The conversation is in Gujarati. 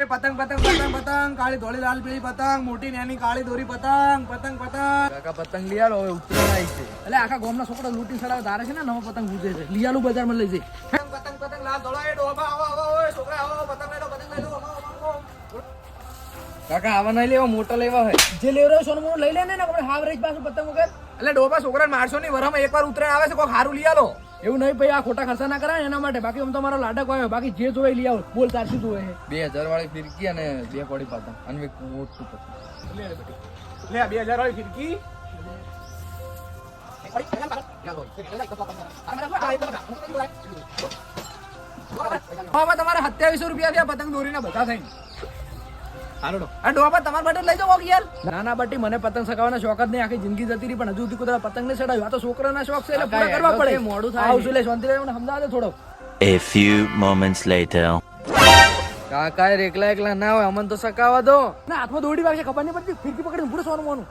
પતંગ પતંગ પતંગ પતંગ કાળી ધોળી લાલ પીળી પતંગ મોટી નાની કાળી દોરી પતંગ પતંગ પતંગ કાકા પતંગ લઈ આલો હવે ઉત્તરાયણ આવી છે. એટલે આખા ગામના છોકરા લૂંટી સડાવે તારે છે ને નવો પતંગ પૂછે છે લિયાલું બજારમાં લઈ જઈ. પતંગ પતંગ લાલ ધોળા એ ડોબા આવો આવો ઓય છોકરા આવો પતંગ લઈ લો પતંગ લઈ લો આવો. કાકા આવા નહીં લેવા મોટા લેવા હોય. જે લેવ રહ્યો સોનું મોનું લઈ લે ને આપણે હાવ રેજ પાછું પતંગ વગર. એટલે ડોબા છોકરાને મારશો નહીં વરામાં એકવાર ઉતરાયણ આવે છે કોઈ સારું લઈ આલો. એવું નહીં ભાઈ આ ખોટા ખર્ચા ના કરાય એના માટે. બાકી આમ તો મારો લાડક હોય બાકી જે જોવે લઈ આવો. બોલ તાર શું જોવે છે? 2000 વાળી ફિરકી અને 2 કોડી પતંગ અને એક મોટું પતંગ. લે 2000 વાળી ફિરકી હવે તમારે 2700 રૂપિયા થયા પતંગ દોરીને બધા થઈને. આ ડોબા તમારા માટે લઈ જાઓ યાર. નાના બટી મને પતંગ સગાવવાનો શોખ જ નહીં. આખી જિંદગી જતી રહી પણ હજુ સુધી કોઈ પતંગ નહીં ચડાવ્યું. આ તો છોકરાના શોખ છે એટલે પૂરા કરવા પડે. મોડું થાય. આવશું લે શાંતિ મને સમજાવવા દે થોડો. A few moments later. કાકા એકલા એકલા ના હોય અમન તો સકાવા દો. ના હાથમાં દોડી વાગે ખબર નહીં પડતી. ફિરકી પકડીને પૂરે સોનું મોનું